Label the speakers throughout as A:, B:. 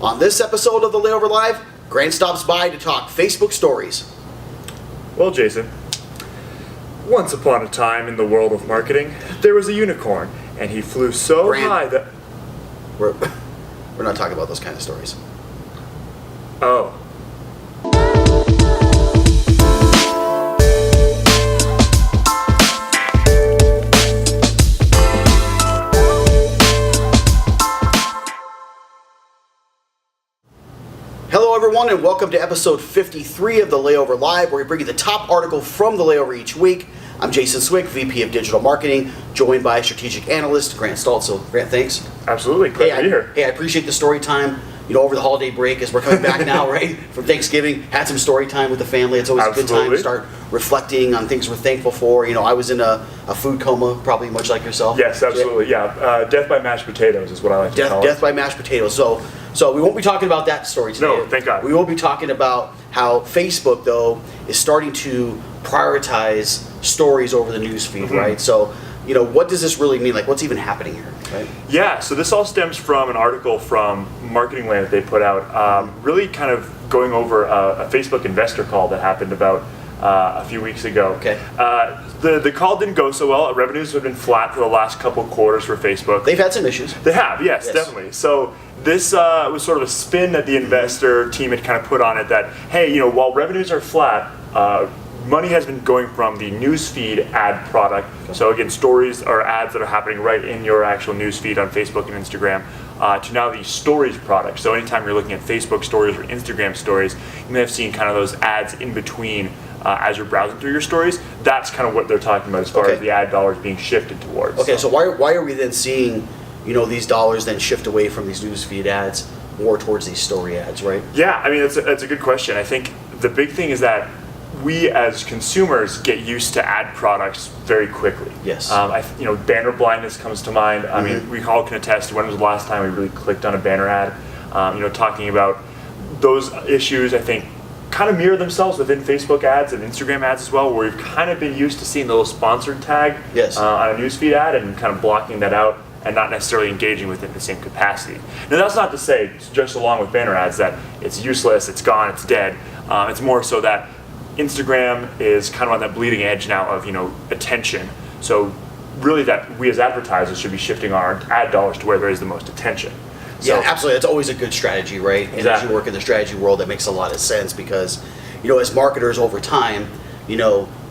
A: On this episode of the Layover Live, Grant stops by to talk Facebook stories.
B: Well, Jason, once upon a time in the world of marketing, there was a unicorn, and he flew so
A: Grant,
B: high that...
A: We're not talking about those kind of stories.
B: Oh.
A: Hello everyone and welcome to episode 53 of the Layover Live, where we bring you the top article from the Layover each week. I'm Jason Swick, VP of Digital Marketing, joined by strategic analyst Grant Stoltz. So Grant, thanks.
B: Absolutely, glad to be here.
A: Hey, I appreciate the story time. You know, over the holiday break, as we're coming back now, right, from Thanksgiving, had some story time with the family. It's always a good time to start reflecting on things we're thankful for. You know, I was in a food coma, probably much like yourself.
B: Yes, absolutely, yeah. Death by mashed potatoes is what I like to call it.
A: Death by mashed potatoes. So we won't be talking about that story today.
B: No, thank God.
A: We will be talking about how Facebook, though, is starting to prioritize stories over the news feed, right? So, you know, what does this really mean? Like, what's even happening here, right?
B: Yeah, so this all stems from an article from Marketing Land that they put out, really kind of going over a Facebook investor call that happened about a few weeks ago.
A: Okay.
B: The call didn't go so well. Revenues have been flat for the last couple quarters for Facebook.
A: They've had some issues.
B: They have, yes. Definitely. So this was sort of a spin that the investor team had kind of put on it that, hey, you know, while revenues are flat, money has been going from the newsfeed ad product. So again, stories or ads that are happening right in your actual newsfeed on Facebook and Instagram, to now the stories product. So anytime you're looking at Facebook stories or Instagram stories, you may have seen kind of those ads in between as you're browsing through your stories. That's kind of what they're talking about as far as the ad dollars being shifted towards.
A: Okay, so why are we then seeing, you know, these dollars then shift away from these newsfeed ads more towards these story ads, right?
B: Yeah, I mean, that's a good question. I think the big thing is that we as consumers get used to ad products very quickly.
A: Yes.
B: Banner blindness comes to mind. I mean, we all can attest to when was the last time we really clicked on a banner ad. Talking about those issues, I think, kind of mirror themselves within Facebook ads and Instagram ads as well, where we've kind of been used to seeing the little sponsored tag on a newsfeed ad and kind of blocking that out and not necessarily engaging with it in the same capacity. Now, that's not to say, just along with banner ads, that it's useless, it's gone, it's dead. It's more so that Instagram is kind of on that bleeding edge now of, attention. So really that we as advertisers should be shifting our ad dollars to where there is the most attention.
A: So, yeah, absolutely. That's always a good strategy, right? And as you work in the strategy world, that makes a lot of sense because, as marketers over time,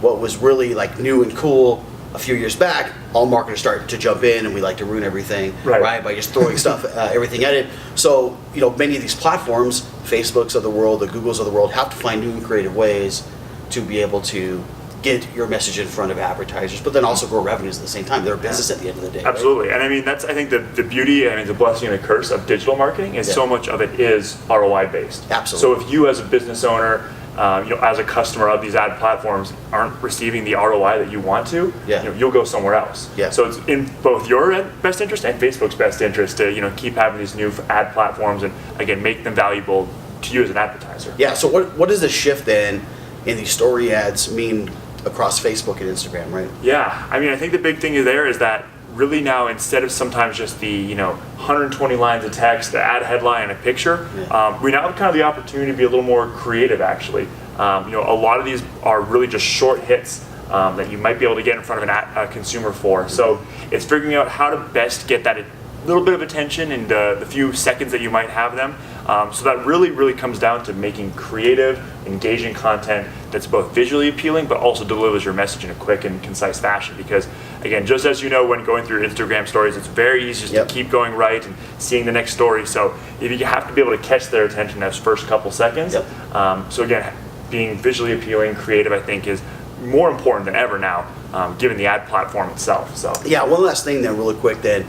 A: what was really like new and cool a few years back, all marketers start to jump in and we like to ruin everything, right? By just throwing stuff, everything at it. So, many of these platforms, Facebooks of the world, the Googles of the world, have to find new and creative ways to be able to get your message in front of advertisers, but then also grow revenues at the same time. They're a business at the end of the day.
B: Absolutely.
A: Right?
B: And I mean, that's, I think, the beauty, the blessing and the curse of digital marketing is so much of it is ROI based.
A: Absolutely.
B: So if you as a business owner, as a customer of these ad platforms aren't receiving the ROI that you want to, you'll go somewhere else.
A: Yeah.
B: So it's in both your best interest and Facebook's best interest to, keep having these new ad platforms and, again, make them valuable to you as an advertiser.
A: Yeah, so what does the shift then in these story ads mean across Facebook and Instagram, right?
B: Yeah, I think the big thing there is that really now, instead of sometimes just the 120 lines of text, the ad headline, and a picture, we now have kind of the opportunity to be a little more creative. Actually, a lot of these are really just short hits that you might be able to get in front of a consumer for. So it's figuring out how to best get that little bit of attention in the few seconds that you might have them. So that really comes down to making creative, engaging content that's both visually appealing but also delivers your message in a quick and concise fashion. Because again, just as you know, when going through Instagram stories, it's very easy just to keep going right and seeing the next story. So if you have to be able to catch their attention those first couple seconds. So again, being visually appealing, creative, I think is more important than ever now, given the ad platform itself. So
A: yeah, one last thing then, really quick then.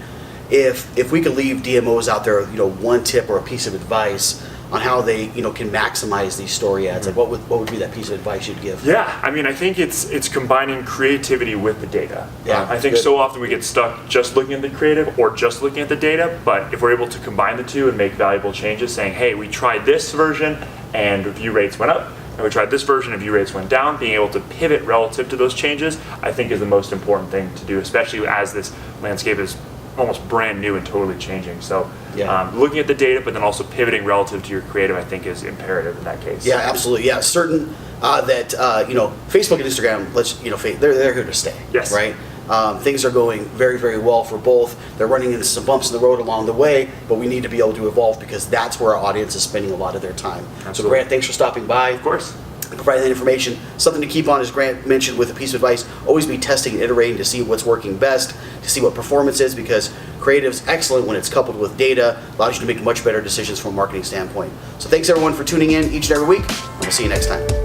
A: If we could leave DMOs out there, one tip or a piece of advice on how they, can maximize these story ads, like what would be that piece of advice you'd give?
B: Yeah, I think it's combining creativity with the data.
A: Yeah,
B: I think so often we get stuck just looking at the creative or just looking at the data, but if we're able to combine the two and make valuable changes, saying, hey, we tried this version and view rates went up, and we tried this version and view rates went down, being able to pivot relative to those changes, I think is the most important thing to do, especially as this landscape is almost brand new and totally changing. So
A: Yeah.
B: looking at the data, but then also pivoting relative to your creative, I think is imperative in that case.
A: Yeah, absolutely. Yeah, certain that Facebook and Instagram, they're here to stay.
B: Yes.
A: Right. Things are going very, very well for both. They're running into some bumps in the road along the way, but we need to be able to evolve because that's where our audience is spending a lot of their time.
B: Absolutely.
A: So Grant, thanks for stopping by.
B: Of course.
A: Providing that information. Something to keep on, as Grant mentioned, with a piece of advice, always be testing and iterating to see what's working best, to see what performance is, because creative's excellent when it's coupled with data, allows you to make much better decisions from a marketing standpoint. So thanks everyone for tuning in each and every week, and we'll see you next time.